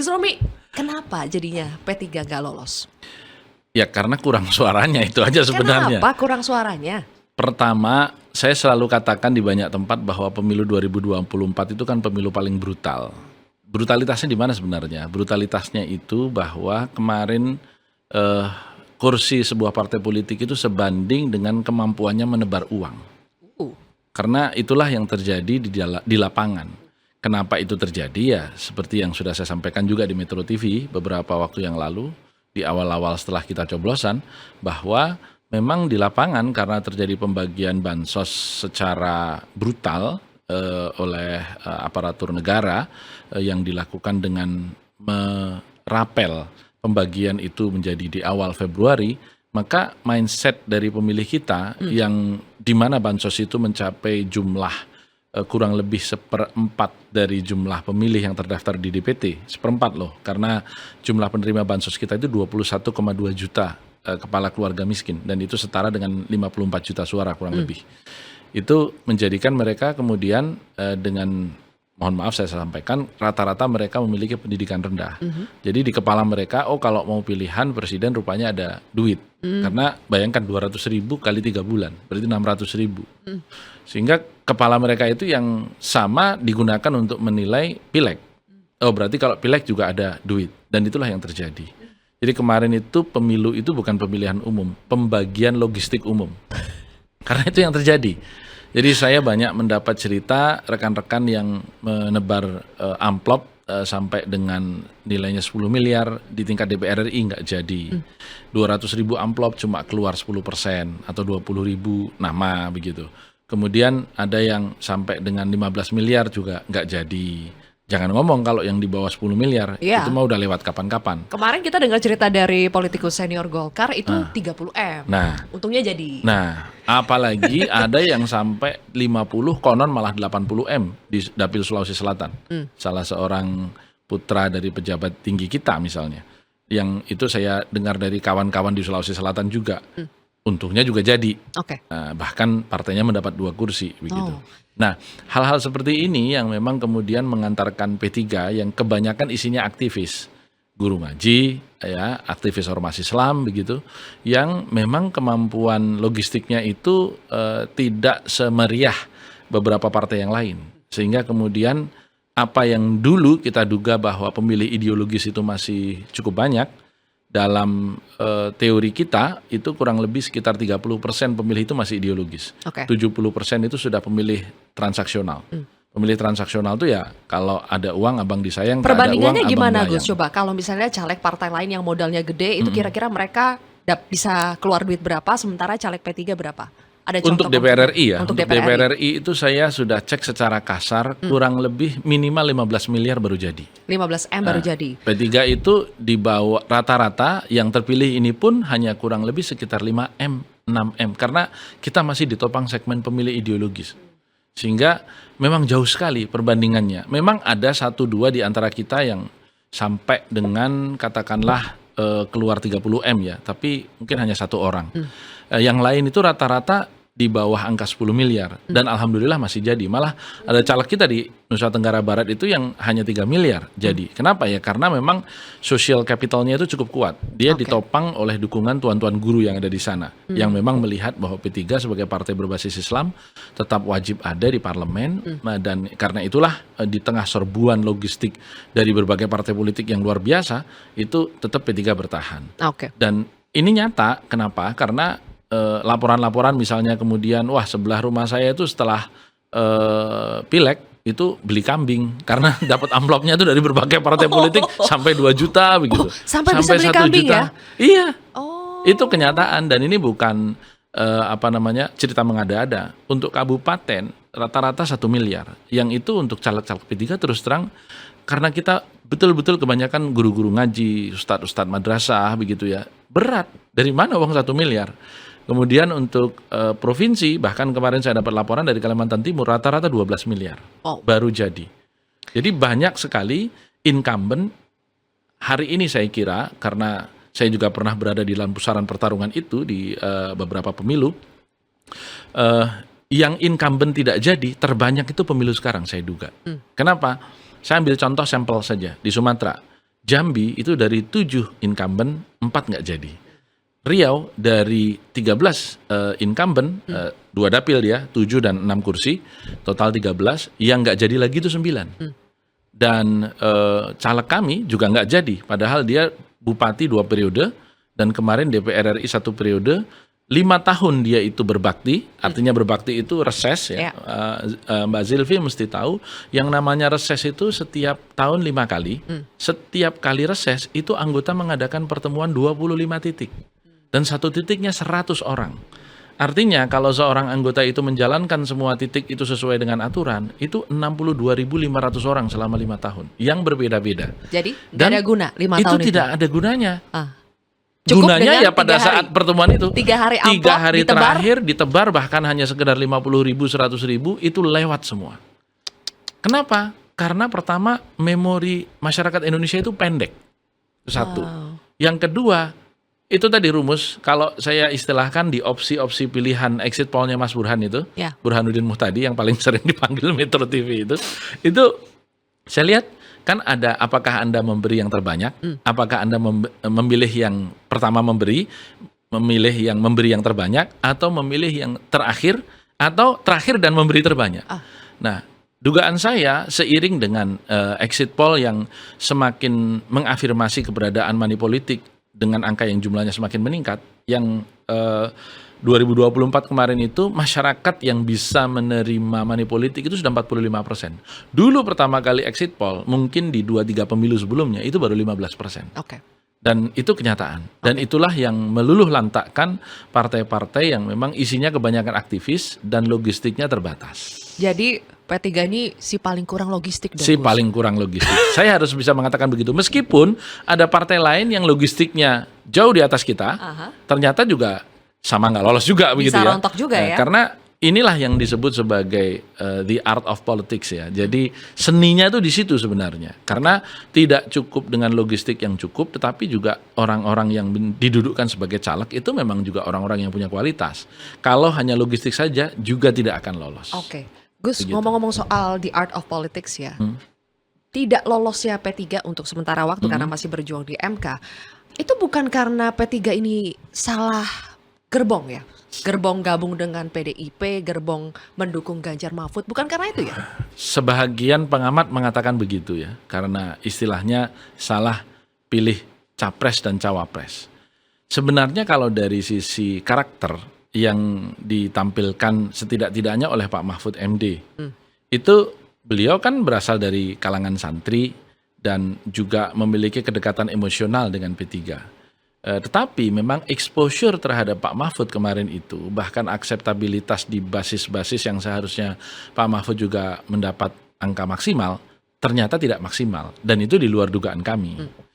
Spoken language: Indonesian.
Gus Romi, kenapa jadinya P3 gak lolos? Ya karena kurang suaranya itu aja sebenarnya. Kenapa kurang suaranya? Pertama, saya selalu katakan di banyak tempat bahwa pemilu 2024 itu kan pemilu paling brutal. Brutalitasnya di mana sebenarnya? Brutalitasnya itu bahwa kemarin kursi sebuah partai politik itu sebanding dengan kemampuannya menebar uang. Karena itulah yang terjadi di lapangan. Kenapa itu terjadi ya? Seperti yang sudah saya sampaikan juga di Metro TV beberapa waktu yang lalu, di awal-awal setelah kita coblosan, bahwa memang di lapangan karena terjadi pembagian bansos secara brutal oleh aparatur negara yang dilakukan dengan merapel pembagian itu menjadi di awal Februari, maka mindset dari pemilih kita yang di mana bansos itu mencapai jumlah kurang lebih 1/4 dari jumlah pemilih yang terdaftar di DPT, 1/4 loh, karena jumlah penerima bansos kita itu 21,2 juta kepala keluarga miskin, dan itu setara dengan 54 juta suara kurang lebih. Itu menjadikan mereka kemudian dengan, mohon maaf saya sampaikan, rata-rata mereka memiliki pendidikan rendah. Jadi di kepala mereka, oh kalau mau pilihan presiden rupanya ada duit. Karena bayangkan 200.000 kali 3 bulan, berarti 600.000. Sehingga kepala mereka itu yang sama digunakan untuk menilai pileg. Oh berarti kalau pileg juga ada duit. Dan itulah yang terjadi. Jadi kemarin itu pemilu itu bukan pemilihan umum, pembagian logistik umum. Karena itu yang terjadi. Jadi saya banyak mendapat cerita rekan-rekan yang menebar amplop sampai dengan nilainya 10 miliar di tingkat DPR RI nggak jadi. 200.000 amplop cuma keluar 10% atau 20.000 nama begitu. Kemudian ada yang sampai dengan 15 miliar juga nggak jadi. Jangan ngomong kalau yang di bawah 10 miliar, itu mah udah lewat kapan-kapan. Kemarin kita dengar cerita dari politikus senior Golkar itu 30M. Nah, untungnya jadi. Nah, apalagi ada yang sampai 50, konon malah 80M di Dapil Sulawesi Selatan. Salah seorang putra dari pejabat tinggi kita misalnya. Yang itu saya dengar dari kawan-kawan di Sulawesi Selatan juga. Untungnya juga jadi. Bahkan partainya mendapat 2 kursi begitu. Nah, hal-hal seperti ini yang memang kemudian mengantarkan P3 yang kebanyakan isinya aktivis, guru ngaji, ya, aktivis ormas Islam begitu, yang memang kemampuan logistiknya itu tidak semeriah beberapa partai yang lain. Sehingga kemudian apa yang dulu kita duga bahwa pemilih ideologis itu masih cukup banyak, dalam teori kita itu kurang lebih sekitar 30% pemilih itu masih ideologis. 70% itu sudah pemilih transaksional. Pemilih transaksional itu ya kalau ada uang abang disayang, perbandingannya ada uang gimana abang Gus? Coba kalau misalnya caleg partai lain yang modalnya gede itu kira-kira mereka bisa keluar duit berapa, sementara caleg P3 berapa? Ada untuk DPR RI ya, untuk DPR RI itu saya sudah cek secara kasar kurang lebih minimal 15 miliar baru jadi. 15M baru jadi. P3 itu di bawah rata-rata yang terpilih ini pun hanya kurang lebih sekitar 5M, 6M. Karena kita masih ditopang segmen pemilih ideologis. Sehingga memang jauh sekali perbandingannya. Memang ada 1-2 di antara kita yang sampai dengan katakanlah keluar 30M ya. Tapi mungkin hanya 1 orang. Yang lain itu rata-rata di bawah angka 10 miliar. Dan alhamdulillah masih jadi. Malah ada caleg kita di Nusa Tenggara Barat itu yang hanya 3 miliar jadi. Kenapa ya? Karena memang social capitalnya itu cukup kuat. Dia ditopang oleh dukungan tuan-tuan guru yang ada di sana. Yang memang melihat bahwa P3 sebagai partai berbasis Islam tetap wajib ada di parlemen. Dan karena itulah di tengah serbuan logistik dari berbagai partai politik yang luar biasa, itu tetap P3 bertahan. Dan ini nyata, kenapa? Karena laporan-laporan misalnya kemudian, wah sebelah rumah saya itu setelah pileg itu beli kambing karena dapat amplopnya itu dari berbagai partai politik sampai 2 juta begitu. Sampai bisa beli kambing juta. Ya? Iya. Itu kenyataan dan ini bukan cerita mengada-ada. Untuk kabupaten rata-rata 1 miliar. Yang itu untuk caleg-caleg P3 terus terang karena kita betul-betul kebanyakan guru-guru ngaji, ustadz-ustadz madrasah begitu ya. Berat. Dari mana uang 1 miliar? Kemudian untuk provinsi, bahkan kemarin saya dapat laporan dari Kalimantan Timur, rata-rata 12 miliar baru jadi. Jadi banyak sekali incumbent hari ini saya kira, karena saya juga pernah berada di dalam pusaran pertarungan itu di beberapa pemilu, yang incumbent tidak jadi, terbanyak itu pemilu sekarang saya duga. Kenapa? Saya ambil contoh sampel saja di Sumatera. Jambi itu dari 7 incumbent 4 nggak jadi. Riau dari 13 incumbent, 2 dapil ya, 7 dan 6 kursi, total 13, yang nggak jadi lagi itu 9. Dan caleg kami juga nggak jadi, padahal dia bupati 2 periode, dan kemarin DPR RI 1 periode, 5 tahun dia itu berbakti, artinya berbakti itu reses ya. Mbak Zilvi mesti tahu, yang namanya reses itu setiap tahun 5 kali, setiap kali reses itu anggota mengadakan pertemuan 25 titik. Dan 1 titiknya 100 orang. Artinya kalau seorang anggota itu menjalankan semua titik itu sesuai dengan aturan, itu 62.500 orang selama 5 tahun. Yang berbeda-beda. Jadi nggak Dan ada guna 5 itu tahun itu? tidak ada gunanya. Cukup Gunanya dengan ya pada 3 hari. saat pertemuan itu. 3 hari 3 amplop, hari ditebar. terakhir ditebar, bahkan hanya sekedar 50.000, 100.000 itu lewat semua. Kenapa? Karena pertama memori masyarakat Indonesia itu pendek. Itu satu. Yang kedua, itu tadi rumus, kalau saya istilahkan di opsi-opsi pilihan exit poll-nya Mas Burhan itu, Ya. Burhanuddin Muhtadi yang paling sering dipanggil Metro TV itu saya lihat kan ada apakah Anda memberi yang terbanyak, apakah Anda memilih yang pertama memilih yang memberi yang terbanyak, atau memilih yang terakhir, atau terakhir dan memberi terbanyak. Nah, dugaan saya seiring dengan exit poll yang semakin mengafirmasi keberadaan money politik dengan angka yang jumlahnya semakin meningkat, yang 2024 kemarin itu masyarakat yang bisa menerima money politik itu sudah 45%. Dulu pertama kali exit poll mungkin di 2-3 pemilu sebelumnya itu baru 15%. Oke. Dan itu kenyataan. Dan itulah yang meluluh lantakkan partai-partai yang memang isinya kebanyakan aktivis dan logistiknya terbatas. Jadi P3 ini si paling kurang logistik dong, Si Gus? paling kurang logistik. Saya harus bisa mengatakan begitu. Meskipun ada partai lain yang logistiknya jauh di atas kita, ternyata juga sama nggak lolos juga begitu ya. rontok juga ya. Karena inilah yang disebut sebagai the art of politics ya. Jadi seninya itu di situ sebenarnya. Karena tidak cukup dengan logistik yang cukup, tetapi juga orang-orang yang didudukkan sebagai caleg itu memang juga orang-orang yang punya kualitas. Kalau hanya logistik saja juga tidak akan lolos. Oke. Gus, Begitu. ngomong-ngomong soal the art of politics ya. Tidak lolosnya P3 untuk sementara waktu karena masih berjuang di MK. Itu bukan karena P3 ini salah gerbong ya? Gerbong gabung dengan PDIP, gerbong mendukung Ganjar Mahfud, bukan karena itu ya? Sebahagian pengamat mengatakan begitu ya, karena istilahnya salah pilih capres dan cawapres. Sebenarnya kalau dari sisi karakter yang ditampilkan setidak-tidaknya oleh Pak Mahfud MD, itu beliau kan berasal dari kalangan santri dan juga memiliki kedekatan emosional dengan P3. Tetapi memang exposure terhadap Pak Mahfud kemarin itu, bahkan akseptabilitas di basis-basis yang seharusnya Pak Mahfud juga mendapat angka maksimal, ternyata tidak maksimal. Dan itu di luar dugaan kami.